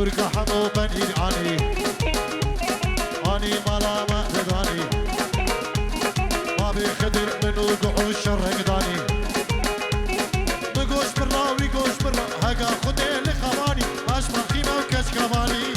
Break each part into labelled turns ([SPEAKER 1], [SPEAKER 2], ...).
[SPEAKER 1] ترك حمو بني عني اني مالا ما تداني ما بيخدر منو قعوش الرقداني بقوش برا ويقوش برا هقا خدي اللي خواني اشبه خيمة وكش كماني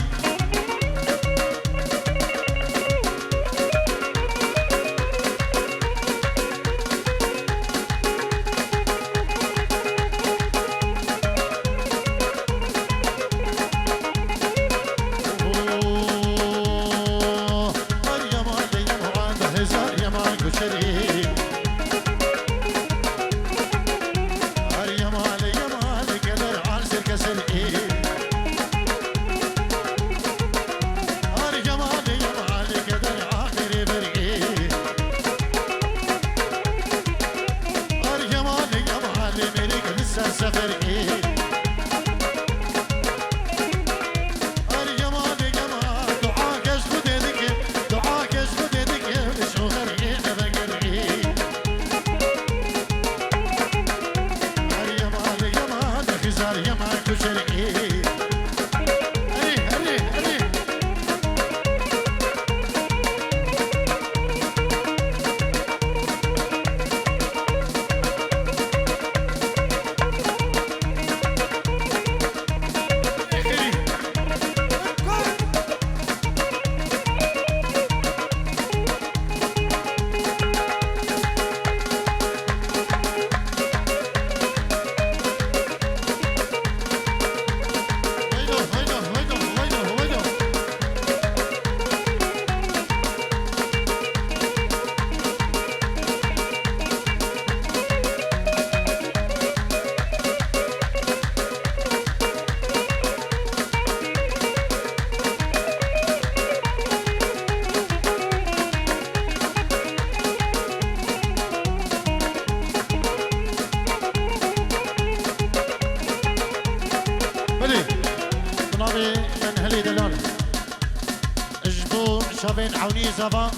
[SPEAKER 1] شابين عوني زبا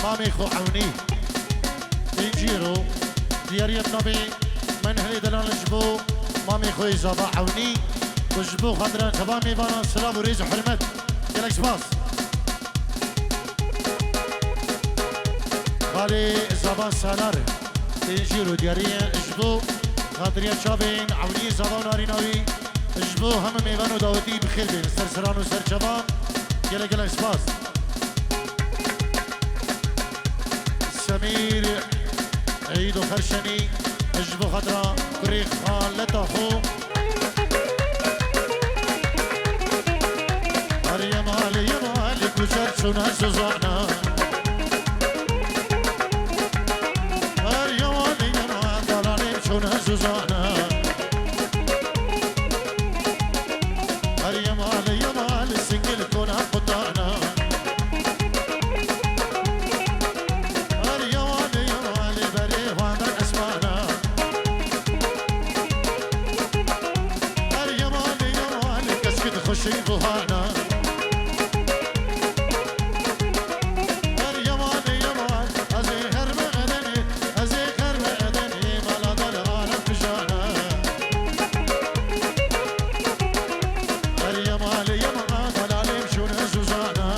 [SPEAKER 1] مامي خو عوني يجيرو دياري النبي من هلي دلال جبو مامي خو زبا عوني وجبو خضرا تبامي بانا سلام وريز وحرمت يلك سباس خالي زبا سالار يجيرو دياري جبو خاطريا شابين عوني زبا ناري ناوي جبو هم ميغانو داوتي بخير بين سرسران وسر شباب يلا يلا سباس سمير عيد وخرشني اجبو خضرا كريخ خان لتاخو يا مالي يا مالي كوشر شونا سوزانا يا مالي يا مالي دلالي شونا سوزانا يا مالي يا مالي سنجل كونا قطانا يا مالي يا مالي بري وانا اسمانا يا مالي يا مالي كسكت خشي بوهانا يا مالي يا مالي ازيخر مغدني ازيخر مغدني مالا دلالة بجانا يا مالي يا مالي دلالي مشونا زوزانا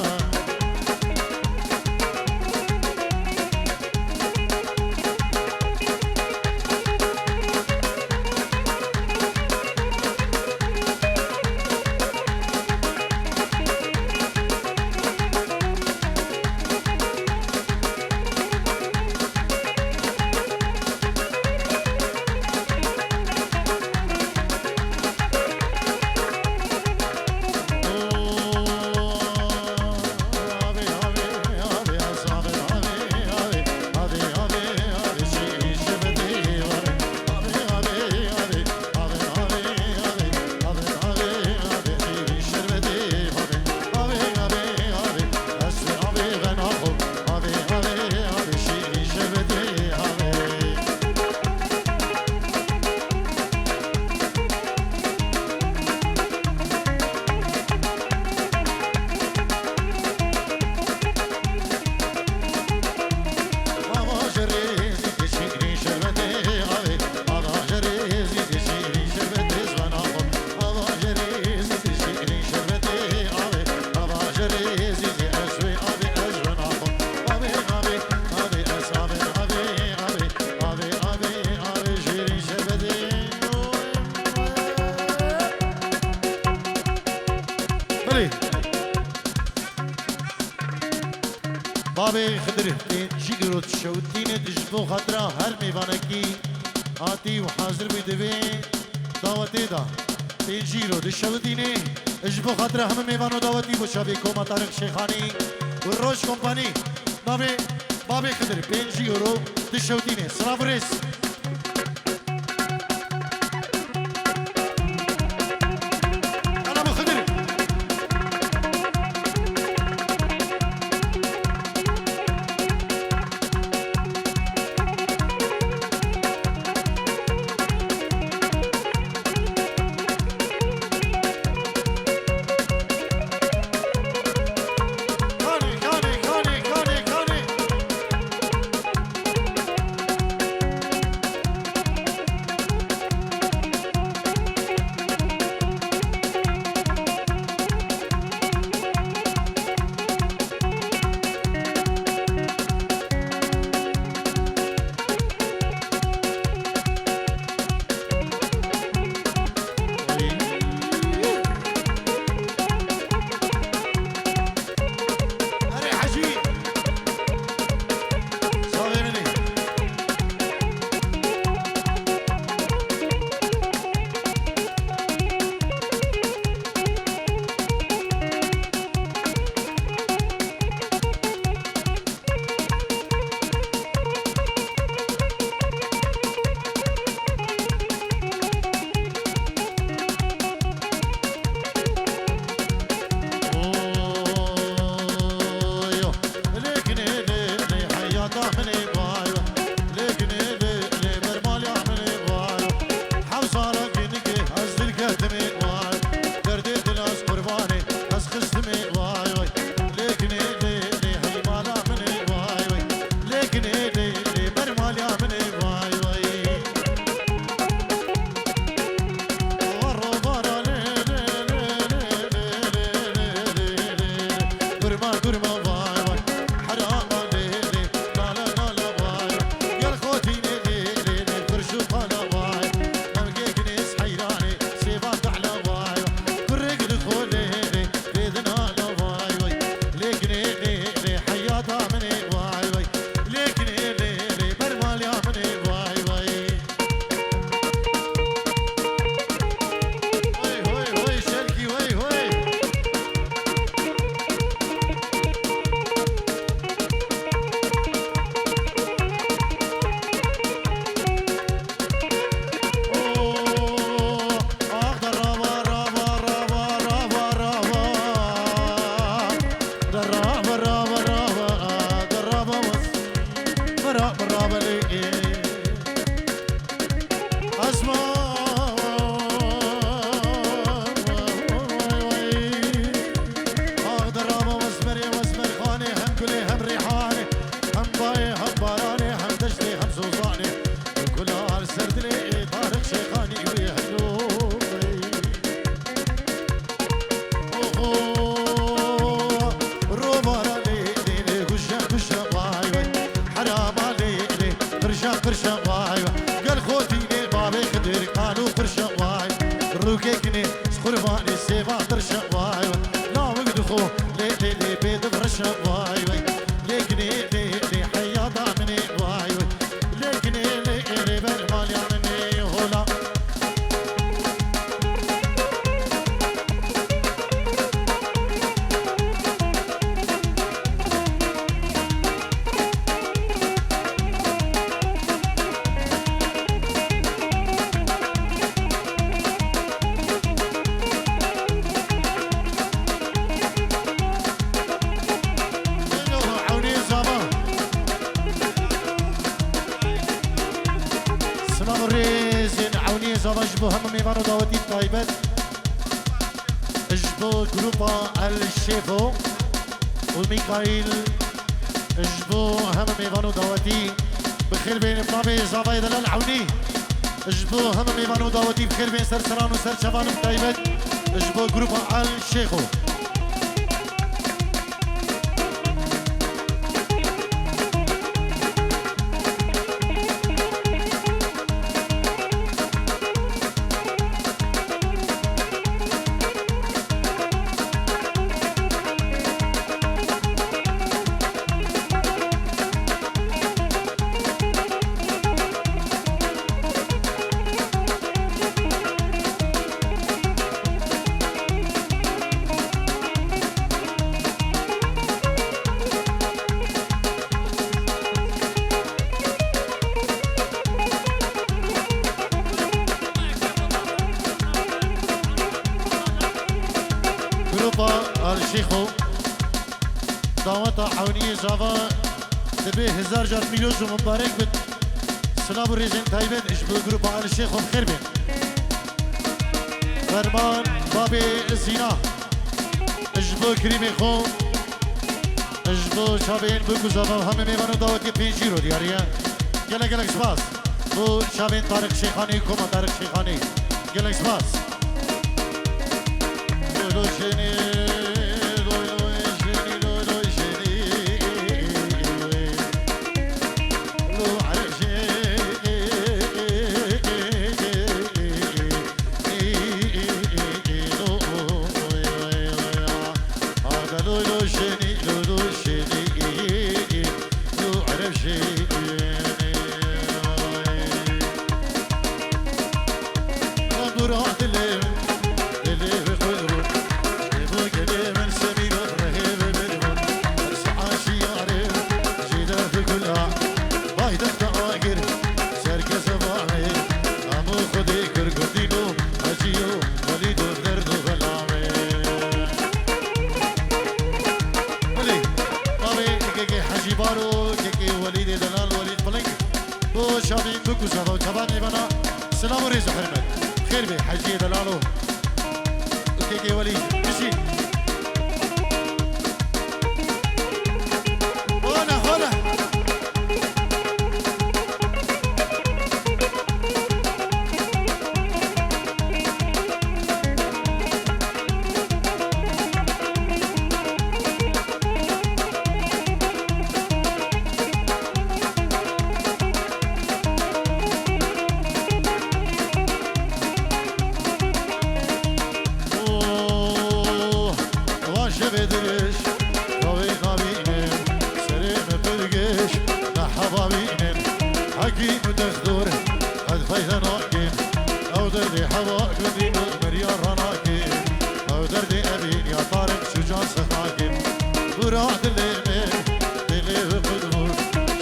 [SPEAKER 1] خضري بابي خضري جيجرو تشوتيني تجبو خضرا هر ميوانكي هاتي وحاضر بدبي دعوتي دا تنجيرو تشوتيني اجبو خضرا هم ميوانو دعوتي بشابي كوما طارق شيخاني والروش كومباني بابي خضري 5 يورو تشوتيني سلام اجبو هم ميوانو دعوتي طيبت اجبو جروبا الشيفو وميكائيل اجبو هم ميوانو دعوتي بخير بين بابي زافايد العوني اجبو هم ميوانو دعوتي بخير بين سرسران وسر شبان طيبت اجبو جروبا الشيخو جروبا الشيخو دعوة عونية جافا تبي هزار جار ميلوز ومبارك بت سلام الريزن تايبت اشبو جروبا الشيخو بخير بين فرمان بابي الزينة اشبو كريمي خو اشبو شابين بوكو زافا وهم ميوانو دعوة بينجيرو دياريا گلک سپاس بو شابين طارق شيخاني كوما طارق شيخاني گلک سپاس لولو شني لولو شني لولو شني لو عرشي لولو شني لولو شني لو عرشي شابين بكو زفا وتباني بنا سلام وريز حرمت خير بي حجي دلالو وكيكي وليد مشي هنا بدرش قوي قابينم سريم بلقش نحبابينم حكيم تخدور قد فايدة ناكين او دردي حواك بدينو مريار رناكين او دردي ابين يا طارق شجاع سخاكين براد الليمين دلي وقدمون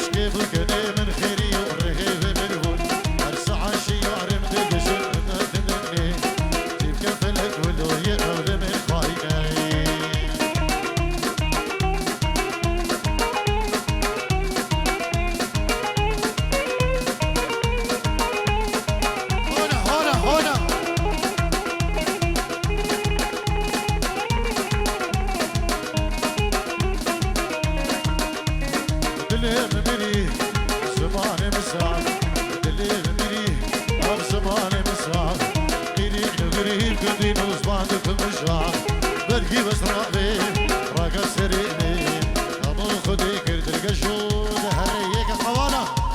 [SPEAKER 1] شكيف الكني من خيري ورهيب بالهون ارسع شيارم دقشن تدني جيب كفلك ولو يقول من خايني برقي بس رابي راقا سريني ابو خدي كرد القشود هريك الطوانه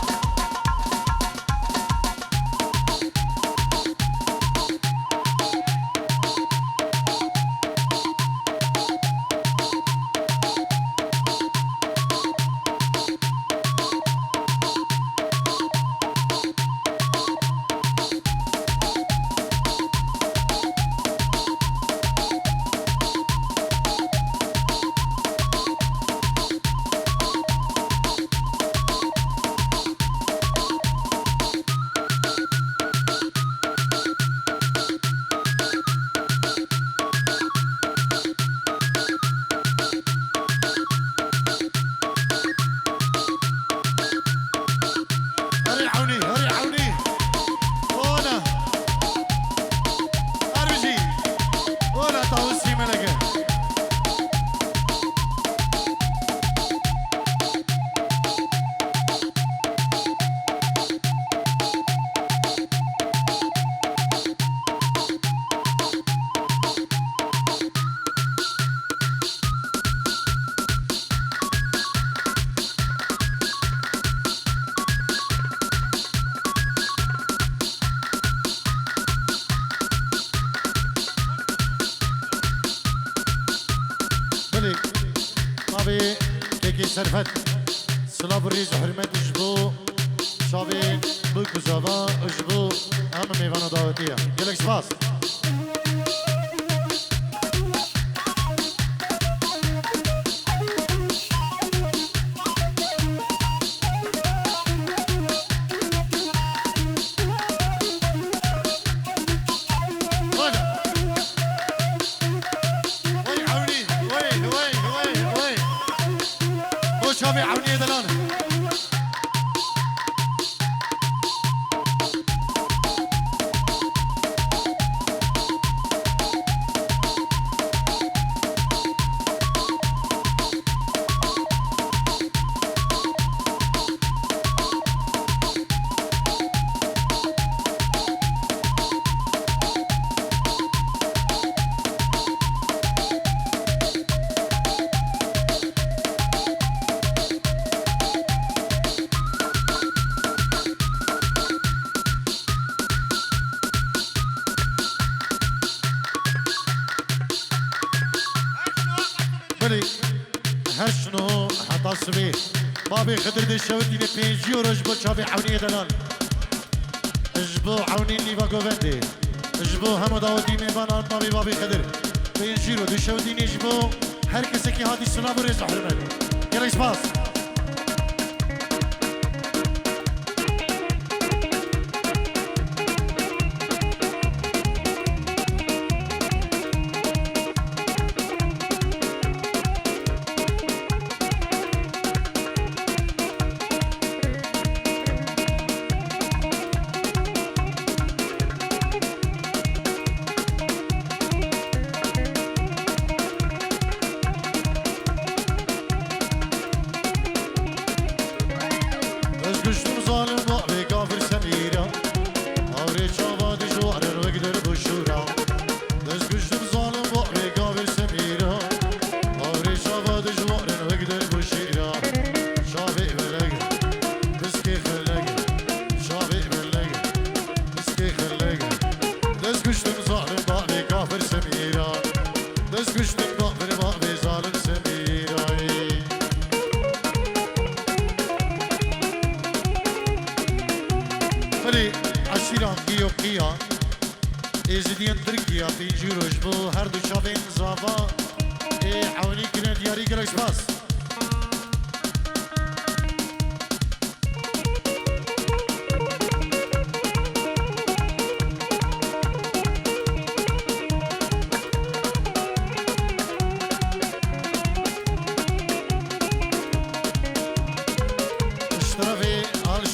[SPEAKER 1] مابي كيكي سرفت سلاب الريز حرمت اجبو شابين بوكو زافا اجبو اما ميوانا دعوتية جلك سباس هشنو حتى الصبيح بابي خدر دي شودي لبينجي ورجبو شابي عوني دلال اجبو عوني اللي باقو بندي اجبو همو داودي ميبانان بابي خدر بينجي رو دي شودي نجبو هر کسی که هادی سلام و رضا حرمت یلا اسپاس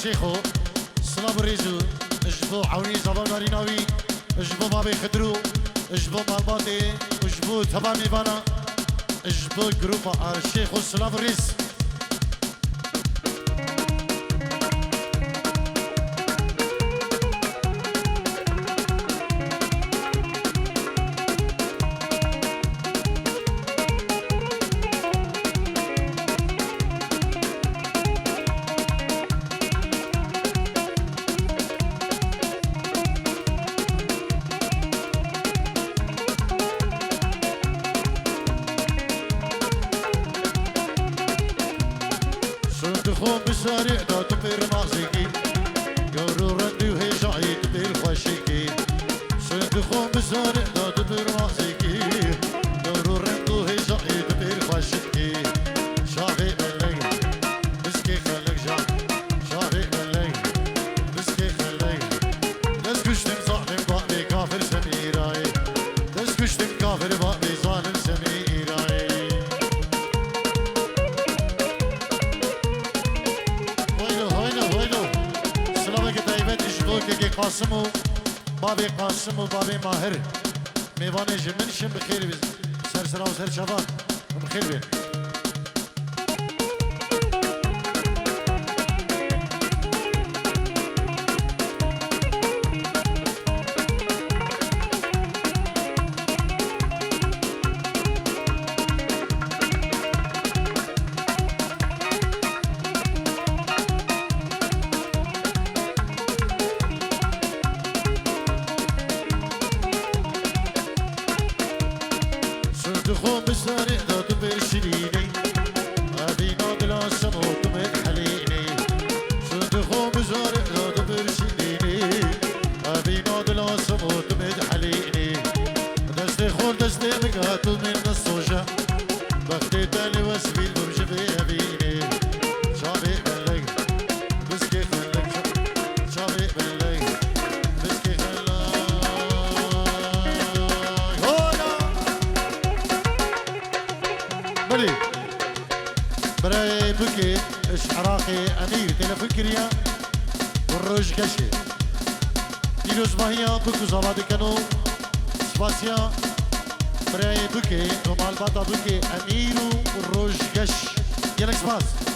[SPEAKER 1] شيخو سلام ريزو اجبو عوني زبان ماريناوي اجبو بابي خدرو اجبو مالباتي اجبو تباني بانا اجبو جروبا الشيخو سلام ريز بسارع دا تبير مازيكي قورو رندي وهيجعي تبير خوشيكي صندوقهم بسارع دا تبير مازيكي قورو رندي وهيجعي تبير خوشيكي شافي بلغ بسكي خلق جا شافي بلغ بسكي خلق دس كشتم ظالم بقبي كافر سميراي دس كشتم كافر بقبي ظالم سميراي که قاسم و بابی قاسم و بابی ماهر میوانه جمنشم بخیر بید سر سرا و سر شبان بخیر بید دخون بسارع دا تبير شريني هذي نادل عالسما وتمد حليني دخون بسارع دا تبير شريني هذي نادل عالسما وتمد حليني دستي خول دستي مقاتل من الصوجة بختي تالي واسبيل بمشفي أبيني شعبي بلغ بسكي خلق شعبي بلغ بسكي خلق بلي براي بكي اش عراقي امير تلفكريا والروج قشي ديروز ماهيا بكو زوادي كانو سباسيا براي بكي ومال باتا بكي اميرو والروج قش يلك سباس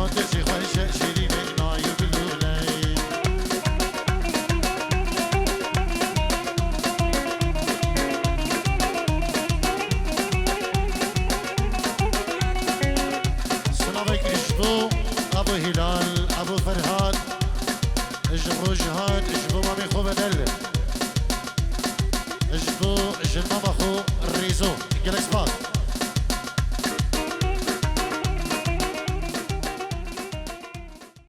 [SPEAKER 1] دزي خوش شيرين نايب اللولي سلامك اجبو ابو هلال ابو فرهاد اجبو جهاد اجبو مامي خو بدل اجبو جن ماما خو الريزو جلس